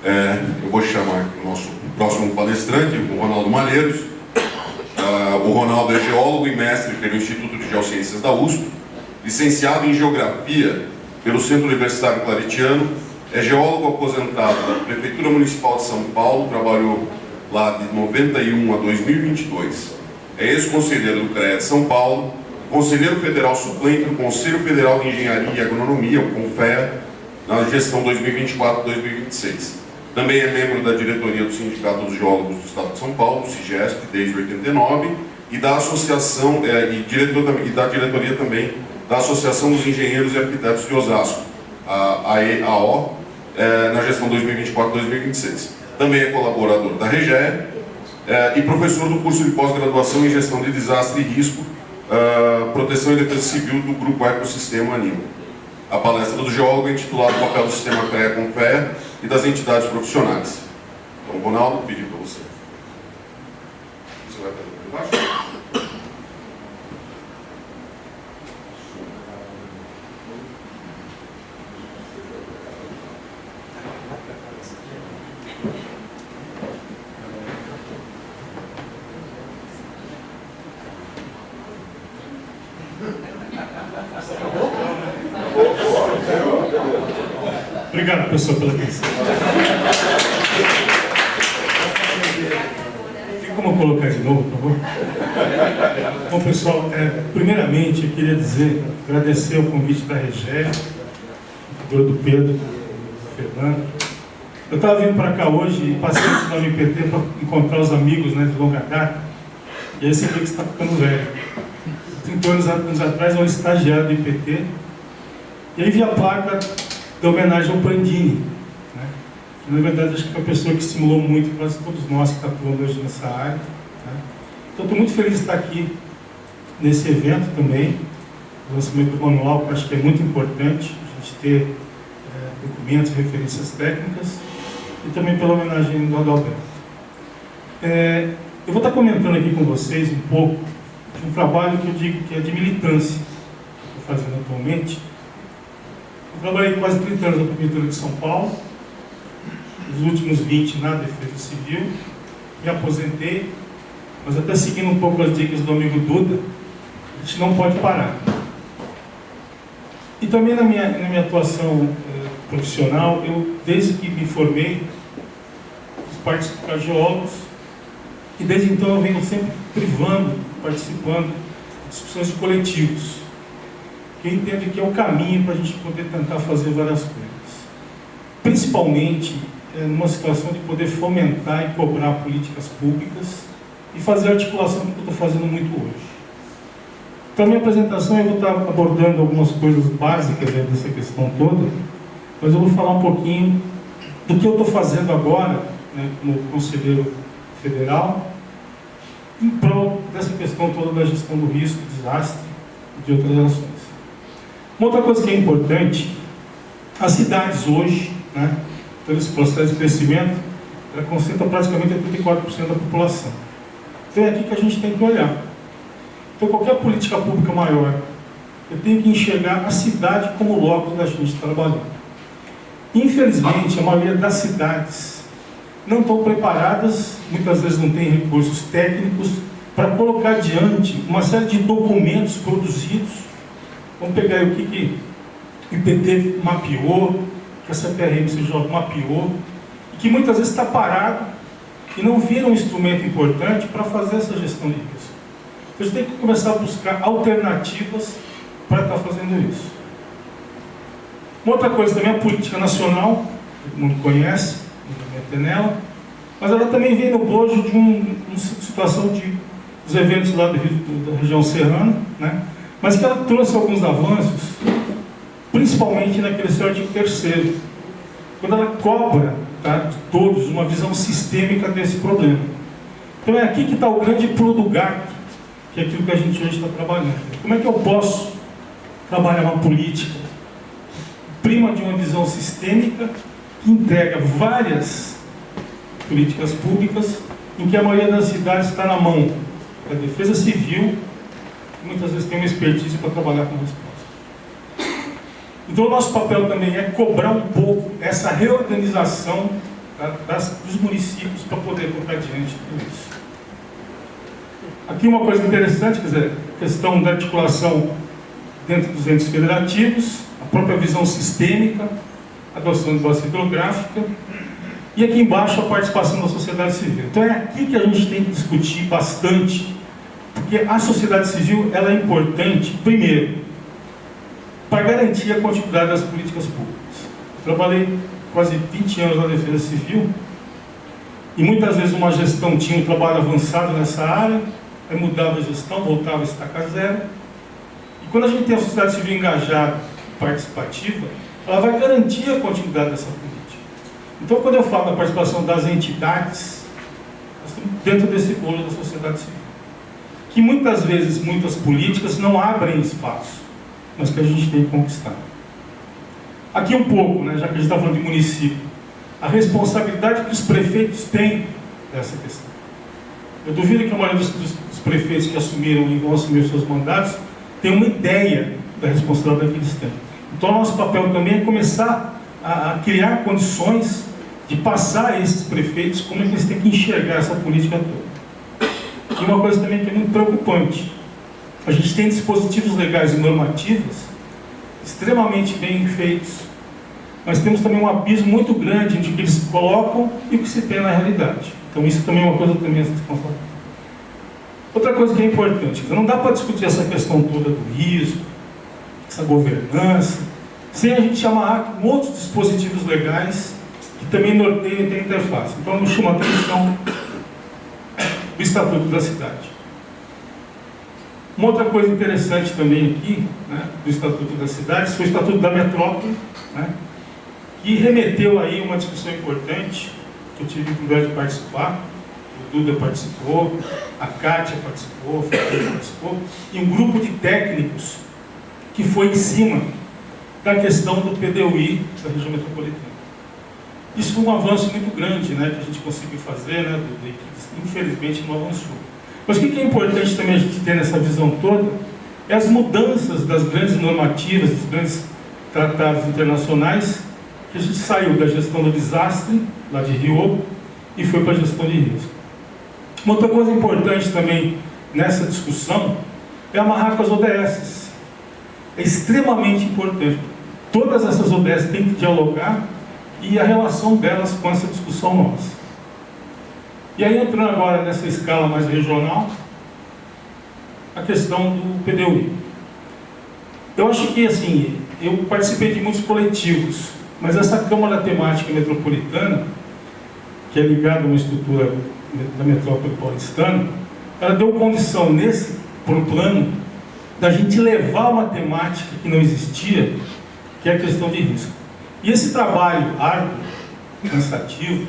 Eu vou chamar o nosso próximo palestrante, o Ronaldo Malheiros. O Ronaldo é geólogo e mestre pelo Instituto de Geociências da USP, licenciado em Geografia pelo Centro Universitário Claretiano, é geólogo aposentado da Prefeitura Municipal de São Paulo, trabalhou lá de 91 a 2022. É ex-conselheiro do CREA de São Paulo, conselheiro federal suplente do Conselho Federal de Engenharia e Agronomia, o CONFEA, na gestão 2024-2026. Também é membro da diretoria do Sindicato dos Geólogos do Estado de São Paulo, o SIGESP, desde 89, e da associação, da diretoria também da Associação dos Engenheiros e Arquitetos de Osasco, a AEAO, na gestão 2024-2026. Também é colaborador da REGE e professor do curso de pós-graduação em Gestão de Desastre e Risco, Proteção e Defesa Civil do Grupo Ecossistema Anima. A palestra do geólogo é intitulada O papel do sistema CREA-CONFEA e das entidades profissionais. Então, Ronaldo, pedi para você. Você vai para baixo? Obrigado, professor, pela atenção. Tem como colocar de novo, por favor? Bom, pessoal, primeiramente eu queria agradecer o convite da REGE, do Pedro, do Fernando. Eu estava vindo para cá hoje e passei no MPT para encontrar os amigos, né, de longa data, e aí você vê que você está ficando velho. 30 anos atrás eu era estagiário do IPT, e aí vi a placa de homenagem ao Prandini, né? Na verdade, acho que foi uma pessoa que estimulou muito quase todos nós que atuamos hoje nessa área, né? Então, estou muito feliz de estar aqui nesse evento também, o lançamento do manual, que eu acho que é muito importante a gente ter documentos, referências técnicas, e também pela homenagem do Adalberto. Eu vou estar comentando aqui com vocês um pouco de um trabalho que eu digo que é de militância, que eu estou fazendo atualmente. Eu trabalhei quase 30 anos na Prefeitura de São Paulo, os últimos 20 na Defesa Civil, me aposentei, mas até seguindo um pouco as dicas do amigo Duda, a gente não pode parar. E também na minha atuação profissional, eu, desde que me formei, fiz participar de geólogos, e desde então eu venho sempre participando de discussões de coletivos. Eu entendo que é o caminho para a gente poder tentar fazer várias coisas. Principalmente numa situação de poder fomentar e cobrar políticas públicas e fazer a articulação que eu estou fazendo muito hoje. Para a minha apresentação eu vou estar abordando algumas coisas básicas dessa questão toda, mas eu vou falar um pouquinho do que eu estou fazendo agora, né, como conselheiro federal, em prol dessa questão toda da gestão do risco, desastre e de outras ações. Uma outra coisa que é importante, as cidades hoje, né, todo esse processo de crescimento, ela concentra praticamente 84% da população. Então é aqui que a gente tem que olhar. Então qualquer política pública maior, eu tenho que enxergar a cidade como locus da gente trabalhar. Infelizmente, a maioria das cidades não estão preparadas, muitas vezes não têm recursos técnicos para colocar adiante uma série de documentos produzidos. Vamos pegar aí o que o IPT mapeou, que a CPRM-CJ mapeou, e que muitas vezes está parado e não vira um instrumento importante para fazer essa gestão de risco. Então a gente tem que começar a buscar alternativas para estar fazendo isso. Uma outra coisa também é a política nacional, todo mundo conhece, não meter nela, mas ela também vem no bojo de uma situação dos eventos lá da região serrana, né? Mas que ela trouxe alguns avanços, principalmente naquele seu artigo 3º, quando ela cobra, tá, de todos uma visão sistêmica desse problema. Então é aqui que está o grande pulo do gato, que é aquilo que a gente hoje está trabalhando. Como é que eu posso trabalhar uma política prima de uma visão sistêmica que entrega várias políticas públicas em que a maioria das cidades está na mão da Defesa Civil, muitas vezes tem uma expertise para trabalhar com resposta. Então o nosso papel também é cobrar um pouco essa reorganização, tá, dos municípios para poder colocar adiante tudo isso. Aqui uma coisa interessante, quer dizer, a questão da articulação dentro dos entes federativos, a própria visão sistêmica, a adoção de base hidrográfica, e aqui embaixo a participação da sociedade civil. Então é aqui que a gente tem que discutir bastante, porque a sociedade civil ela é importante, primeiro, para garantir a continuidade das políticas públicas. Eu trabalhei quase 20 anos na defesa civil, e muitas vezes uma gestão tinha um trabalho avançado nessa área, aí mudava a gestão, voltava a estacar zero. E quando a gente tem a sociedade civil engajada, participativa, ela vai garantir a continuidade dessa política. Então, quando eu falo da participação das entidades, nós estamos dentro desse bolo da sociedade civil, que muitas vezes, muitas políticas não abrem espaço, mas que a gente tem que conquistar. Aqui um pouco, já que a gente está falando de município, a responsabilidade que os prefeitos têm dessa questão. Eu duvido que a maioria dos prefeitos que assumiram e vão assumir os seus mandatos tenham uma ideia da responsabilidade que eles têm. Então, o nosso papel também é começar a criar condições de passar a esses prefeitos como é que eles têm que enxergar essa política toda. E uma coisa também que é muito preocupante, a gente tem dispositivos legais e normativos extremamente bem feitos, mas temos também um abismo muito grande entre o que eles colocam e o que se tem na realidade. Então isso também é uma coisa também a se conformar. Outra coisa que é importante, não dá para discutir essa questão toda do risco, essa governança, sem a gente amarrar com outros dispositivos legais que também norteiam e têm interface. Então eu chamo a atenção do Estatuto da Cidade. Uma outra coisa interessante também aqui, do Estatuto da Cidade, foi o Estatuto da Metrópole, que remeteu aí uma discussão importante, que eu tive o privilégio de participar, o Duda participou, a Kátia participou, o Fernando participou, e um grupo de técnicos que foi em cima da questão do PDUI da região metropolitana. Isso foi um avanço muito grande, que a gente conseguiu fazer, infelizmente não avançou. Mas o que é importante também a gente ter nessa visão toda é as mudanças das grandes normativas, dos grandes tratados internacionais, que a gente saiu da gestão do desastre, lá de Rio, e foi para a gestão de risco. Uma outra coisa importante também nessa discussão é amarrar com as ODS. É extremamente importante. Todas essas ODS têm que dialogar e a relação delas com essa discussão nossa. E aí, entrando agora nessa escala mais regional, a questão do PDUI. Eu acho que, assim, eu participei de muitos coletivos, mas essa Câmara Temática Metropolitana, que é ligada a uma estrutura da metrópole paulistana, ela deu condição nesse plano da gente levar uma temática que não existia, que é a questão de risco. E esse trabalho árduo, cansativo,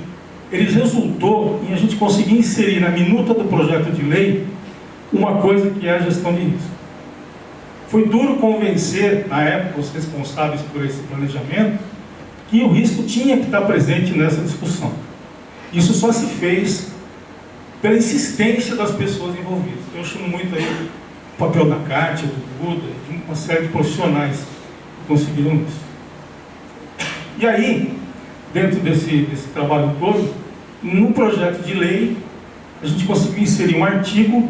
ele resultou em a gente conseguir inserir na minuta do projeto de lei uma coisa que é a gestão de risco. Foi duro convencer, na época, os responsáveis por esse planejamento, que o risco tinha que estar presente nessa discussão. Isso só se fez pela insistência das pessoas envolvidas. Eu chamo muito aí o papel da Kátia, do Duda, de uma série de profissionais que conseguiram isso. E aí, dentro desse trabalho todo, no projeto de lei, a gente conseguiu inserir um artigo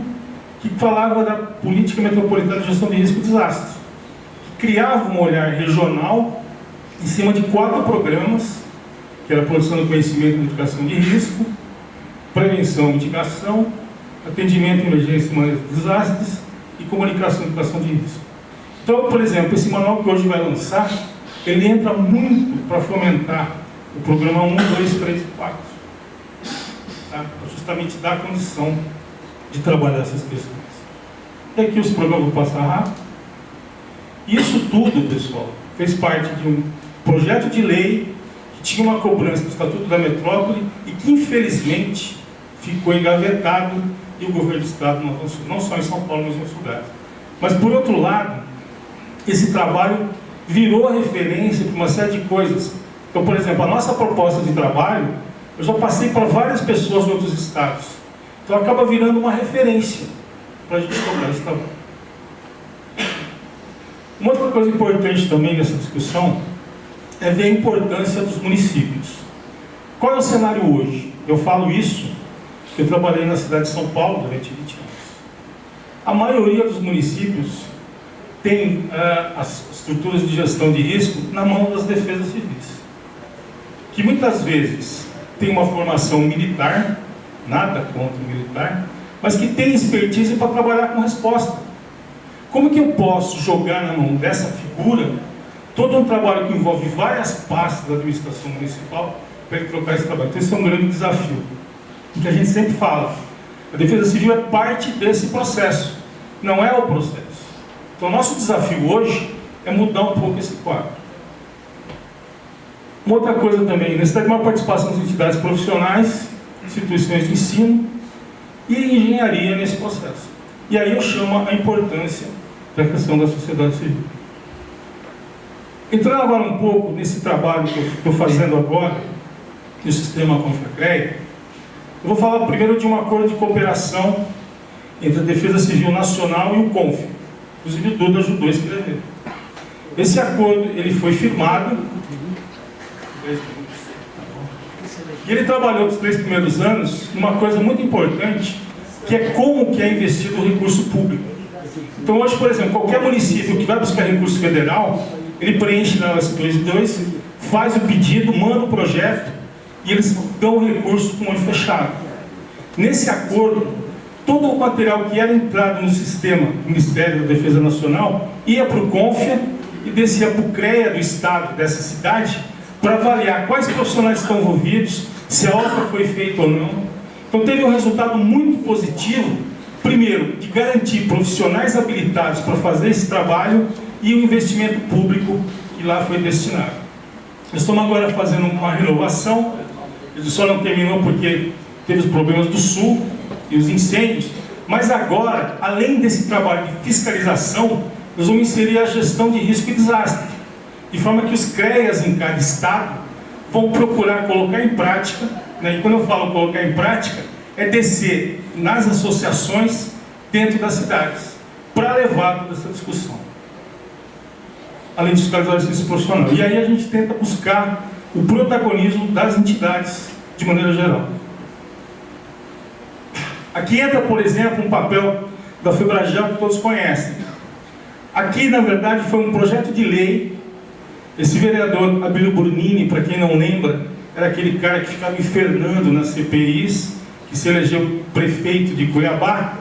que falava da política metropolitana de gestão de risco e desastre, que criava um olhar regional em cima de 4 programas, que era a produção do conhecimento e mitigação de risco, prevenção e mitigação, atendimento em emergência e manejo de desastres e comunicação e mitigação de risco. Então, por exemplo, esse manual que hoje vai lançar, ele entra muito para fomentar o programa 1, 2, 3 e 4. Para justamente dar a condição de trabalhar essas questões. E aqui os programas vou passar rápido. Isso tudo, pessoal, fez parte de um projeto de lei que tinha uma cobrança do Estatuto da Metrópole e que, infelizmente, ficou engavetado e o governo do Estado não avançou, não só em São Paulo, mas em outros lugares. Mas, por outro lado, esse trabalho virou a referência para uma série de coisas. Então, por exemplo, a nossa proposta de trabalho, eu já passei para várias pessoas em outros estados. Então, acaba virando uma referência para a gente tocar esse trabalho. Uma outra coisa importante também nessa discussão é ver a importância dos municípios. Qual é o cenário hoje? Eu falo isso, porque eu trabalhei na cidade de São Paulo durante 20 anos. A maioria dos municípios tem as estruturas de gestão de risco na mão das defesas civis, que muitas vezes tem uma formação militar, nada contra o militar, mas que tem expertise para trabalhar com resposta. Como que eu posso jogar na mão dessa figura todo um trabalho que envolve várias pastas da administração municipal para ele trocar esse trabalho? Então esse é um grande desafio, que a gente sempre fala. A defesa civil é parte desse processo, não é o processo. Então nosso desafio hoje é mudar um pouco esse quadro. Uma outra coisa também, necessidade de maior participação das entidades profissionais, instituições de ensino e engenharia nesse processo. E aí eu chamo a importância da questão da sociedade civil. Entrando agora um pouco nesse trabalho que eu estou fazendo agora, no sistema Confecreia, eu vou falar primeiro de um acordo de cooperação entre a Defesa Civil Nacional e o CONF. Inclusive o Duda ajudou a escrever. Esse acordo ele foi firmado, e ele trabalhou nos 3 primeiros anos numa coisa muito importante, que é como que é investido o recurso público. Então hoje, por exemplo, qualquer município que vai buscar recurso federal, ele preenche na LS22, faz o pedido, manda o projeto, e eles dão o recurso com o olho fechado. Nesse acordo, todo o material que era entrado no sistema do Ministério da Defesa Nacional ia para o CONFIA e descia para o CREA do Estado dessa cidade para avaliar quais profissionais estão envolvidos, se a obra foi feita ou não. Então teve um resultado muito positivo, primeiro, de garantir profissionais habilitados para fazer esse trabalho e o investimento público que lá foi destinado. Nós estamos agora fazendo uma renovação, ele só não terminou porque teve os problemas do Sul e os incêndios, mas agora, além desse trabalho de fiscalização, nós vamos inserir a gestão de risco e desastre, de forma que os CREAs em cada estado vão procurar colocar em prática, né? E quando eu falo colocar em prática, é descer nas associações dentro das cidades, para levar toda essa discussão, além de fiscalizar o exercício profissional. E aí a gente tenta buscar o protagonismo das entidades de maneira geral. Aqui entra, por exemplo, um papel da FEBRAGEL que todos conhecem. Aqui, na verdade, foi um projeto de lei. Esse vereador Abílio Brunini, para quem não lembra, era aquele cara que ficava infernando nas CPIs, que se elegeu prefeito de Cuiabá,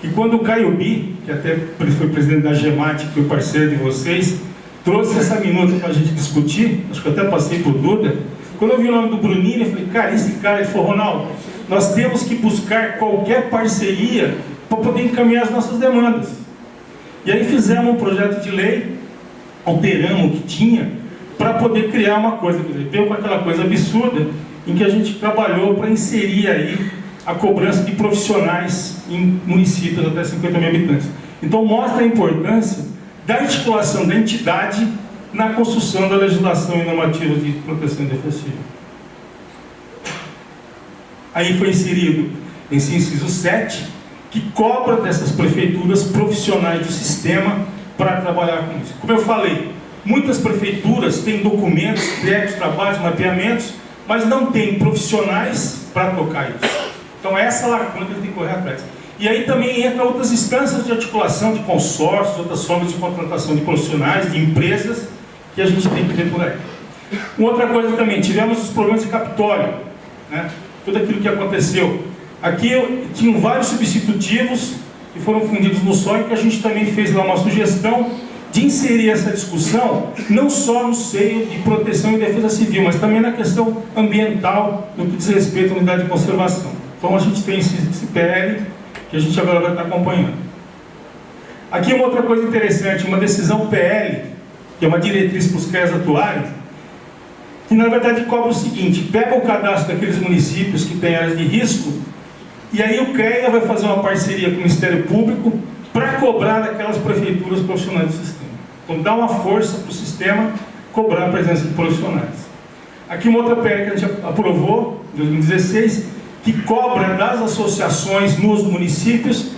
que quando o Caio Bi, que até foi presidente da GEMAT, que foi parceiro de vocês, trouxe essa minuta para a gente discutir, acho que eu até passei por Duda. Quando eu vi o nome do Brunini, eu falei, cara, esse cara, ele falou, Ronaldo, nós temos que buscar qualquer parceria para poder encaminhar as nossas demandas. E aí fizemos um projeto de lei, alteramos o que tinha, para poder criar uma coisa, quer dizer, veio com aquela coisa absurda, em que a gente trabalhou para inserir aí a cobrança de profissionais em municípios até 50 mil habitantes. Então mostra a importância da articulação da entidade na construção da legislação e normativa de proteção e defesa civil. Aí foi inserido esse inciso 7, que cobra dessas prefeituras profissionais do sistema para trabalhar com isso. Como eu falei, muitas prefeituras têm documentos, créditos, trabalhos, mapeamentos, mas não têm profissionais para tocar isso. Então essa lacuna que tem que correr atrás. E aí também entra outras instâncias de articulação de consórcios, outras formas de contratação de profissionais, de empresas, que a gente tem que ver por aí. Uma outra coisa também, tivemos os problemas de Capitólio, né? Tudo aquilo que aconteceu. Aqui tinham vários substitutivos que foram fundidos no só, e que a gente também fez lá uma sugestão de inserir essa discussão, não só no seio de proteção e defesa civil, mas também na questão ambiental, no que diz respeito à unidade de conservação. Então a gente tem esse PL, que a gente agora vai estar acompanhando. Aqui uma outra coisa interessante, uma decisão PL, que é uma diretriz para os CREAs atuarem, que na verdade cobra o seguinte: pega o cadastro daqueles municípios que têm áreas de risco, e aí o CREA vai fazer uma parceria com o Ministério Público para cobrar daquelas prefeituras profissionais do sistema. Então dá uma força para o sistema cobrar a presença de profissionais. Aqui uma outra PL que a gente aprovou, em 2016, que cobra das associações nos municípios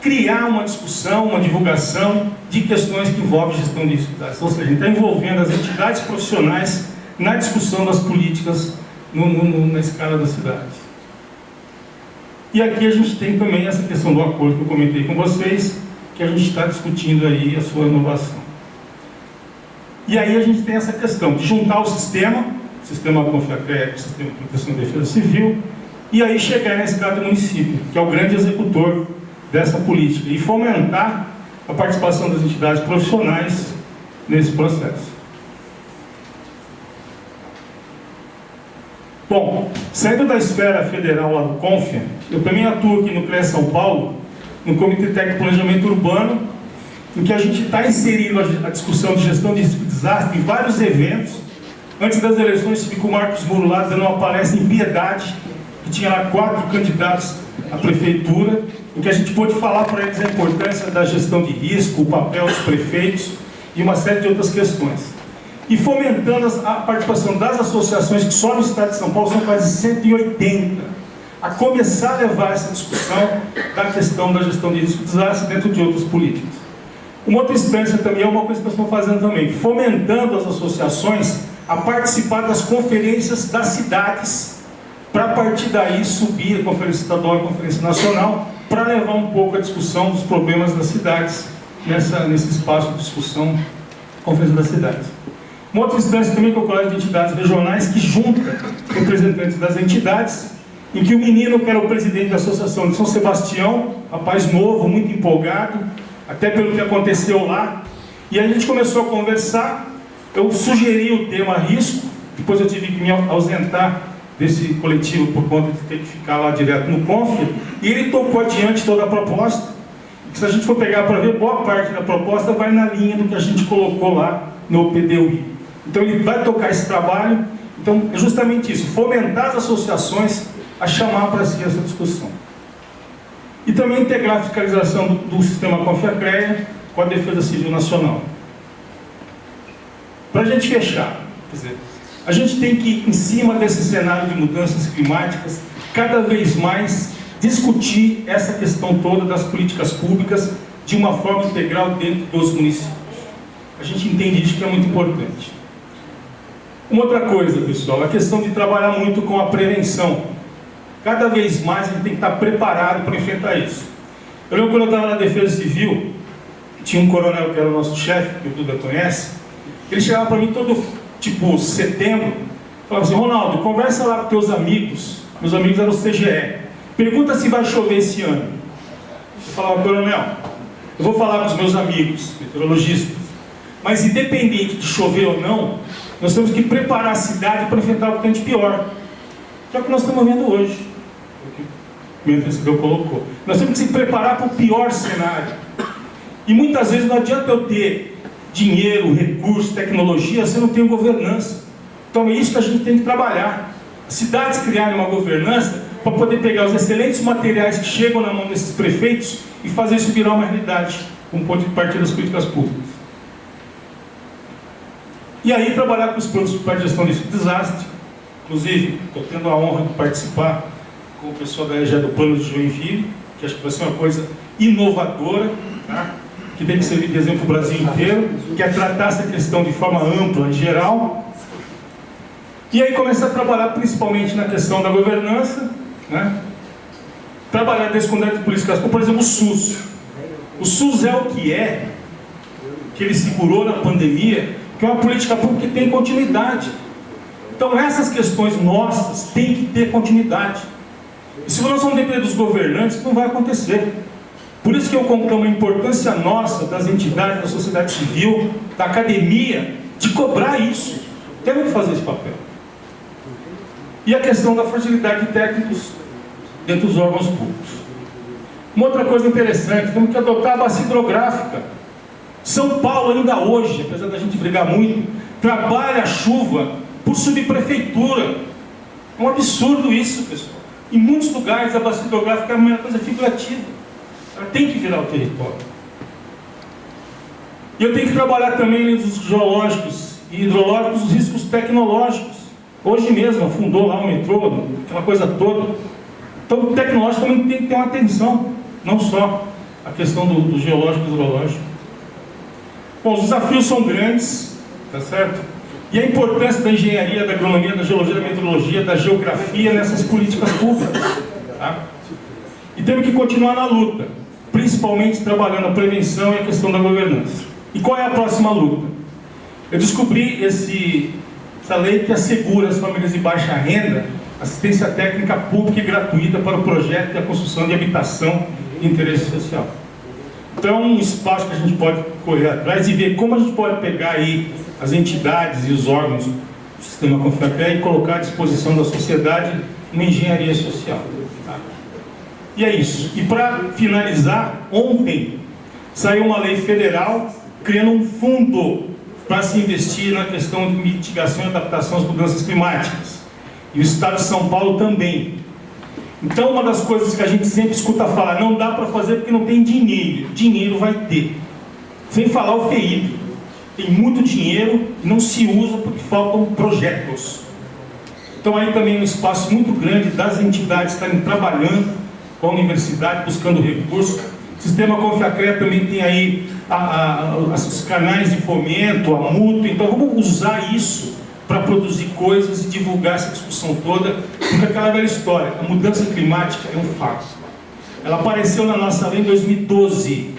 criar uma discussão, uma divulgação de questões que envolvem gestão de cidades. Ou seja, a gente está envolvendo as entidades profissionais na discussão das políticas na escala da cidade. E aqui a gente tem também essa questão do acordo que eu comentei com vocês, que a gente está discutindo aí a sua inovação. E aí a gente tem essa questão de juntar o sistema Confiacred, o sistema de proteção e defesa civil, e aí chegar na escala do município, que é o grande executor dessa política, e fomentar a participação das entidades profissionais nesse processo. Bom, saindo da esfera federal lá do Confia, eu também atuo aqui no CREA São Paulo, no Comitê Técnico de Planejamento Urbano, em que a gente está inserindo a discussão de gestão de risco de desastre em vários eventos. Antes das eleições, tive com o Marcos Muro lá dando uma palestra em Piedade, que tinha lá 4 candidatos à prefeitura, em que a gente pôde falar para eles a importância da gestão de risco, o papel dos prefeitos e uma série de outras questões. E fomentando a participação das associações, que só no estado de São Paulo são quase 180, a começar a levar essa discussão da questão da gestão de risco de desastre dentro de outras políticas. Uma outra instância também é uma coisa que nós estamos fazendo também, fomentando as associações a participar das conferências das cidades, para a partir daí subir a conferência estadual e a conferência nacional, para levar um pouco a discussão dos problemas das cidades nesse espaço de discussão, conferência das cidades. Uma outra instância também que é o Colégio de Entidades Regionais, que junta representantes das entidades, em que o menino, que era o presidente da Associação de São Sebastião, rapaz novo, muito empolgado, até pelo que aconteceu lá, e a gente começou a conversar. Eu sugeri o tema risco, depois eu tive que me ausentar desse coletivo por conta de ter que ficar lá direto no Confia, e ele tocou adiante toda a proposta, que se a gente for pegar para ver, boa parte da proposta vai na linha do que a gente colocou lá no PDUI. Então ele vai tocar esse trabalho. Então é justamente isso, fomentar as associações a chamar para si essa discussão. E também integrar a fiscalização do sistema Confiacred com a Defesa Civil Nacional. Para a gente fechar, quer dizer, a gente tem que, em cima desse cenário de mudanças climáticas, cada vez mais discutir essa questão toda das políticas públicas de uma forma integral dentro dos municípios. A gente entende isso que é muito importante. Uma outra coisa, pessoal, a questão de trabalhar muito com a prevenção. Cada vez mais a gente tem que estar preparado para enfrentar isso. Eu lembro quando eu estava na Defesa Civil, tinha um coronel que era o nosso chefe, que o Duda conhece, ele chegava para mim todo, tipo, setembro, falava assim: Ronaldo, conversa lá com teus amigos, meus amigos eram os CGE, pergunta se vai chover esse ano. Eu falava: coronel, eu vou falar com os meus amigos, meteorologistas, mas independente de chover ou não, nós temos que preparar a cidade para enfrentar o que tem de pior, que é o que nós estamos vendo hoje, o que o meu antecessor colocou. Nós temos que se preparar para o pior cenário, e muitas vezes não adianta eu ter dinheiro, recursos, tecnologia, você não tem governança. Então é isso que a gente tem que trabalhar. As cidades criarem uma governança para poder pegar os excelentes materiais que chegam na mão desses prefeitos e fazer isso virar uma realidade, como ponto de partida das políticas públicas. E aí trabalhar com os planos para a gestão desse desastre. Inclusive, estou tendo a honra de participar com o pessoal da EGE do Plano de Joinville, que acho que vai ser uma coisa inovadora, tá? Que tem que servir de exemplo para o Brasil inteiro, que é tratar essa questão de forma ampla, em geral. E aí começar a trabalhar principalmente na questão da governança, né? Trabalhar desse contexto de políticas, como por exemplo o SUS. O SUS é o que ele segurou na pandemia, que é uma política pública que tem continuidade. Então essas questões nossas têm que ter continuidade. E se nós não depender dos governantes, não vai acontecer. Por isso que eu conclamo a importância nossa, das entidades, da sociedade civil, da academia, de cobrar isso. Temos que fazer esse papel. E a questão da fragilidade de técnicos dentro dos órgãos públicos. Uma outra coisa interessante, temos que adotar a bacia hidrográfica. São Paulo ainda hoje, apesar da gente brigar muito, trabalha a chuva por subprefeitura. É um absurdo isso, pessoal. Em muitos lugares a bacia hidrográfica é uma coisa figurativa. Ela tem que virar o território. E eu tenho que trabalhar também nos geológicos e hidrológicos, os riscos tecnológicos. Hoje mesmo afundou lá o metrô, aquela coisa toda. Então o tecnológico também tem que ter uma atenção, não só a questão do geológico e hidrológico. Bom, os desafios são grandes, tá certo? E a importância da engenharia, da agronomia, da geologia, da meteorologia, da geografia nessas políticas públicas. Tá? E temos que continuar na luta, principalmente trabalhando a prevenção e a questão da governança. E qual é a próxima luta? Eu descobri essa lei que assegura às famílias de baixa renda assistência técnica pública e gratuita para o projeto e a construção de habitação de interesse social. Então é um espaço que a gente pode correr atrás e ver como a gente pode pegar aí as entidades e os órgãos do sistema Confracre e colocar à disposição da sociedade uma engenharia social. Tá? E é isso. E para finalizar, ontem saiu uma lei federal criando um fundo para se investir na questão de mitigação e adaptação às mudanças climáticas. E o Estado de São Paulo também. Então, uma das coisas que a gente sempre escuta falar, não dá para fazer porque não tem dinheiro. Dinheiro vai ter. Sem falar o FEIP. Tem muito dinheiro e não se usa porque faltam projetos. Então, aí também é um espaço muito grande das entidades estarem trabalhando com a universidade, buscando recursos. O sistema Confracre também tem aí os canais de fomento, a mútua. Então, vamos usar isso para produzir coisas e divulgar essa discussão toda, porque aquela velha história, a mudança climática é um fato. Ela apareceu na nossa lei em 2012.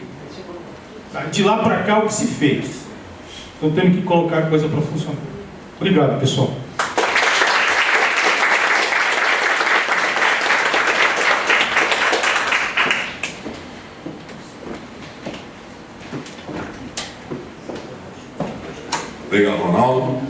Tá? De lá para cá, o que se fez? Então temos que colocar a coisa para funcionar. Obrigado, pessoal. Obrigado, Ronaldo.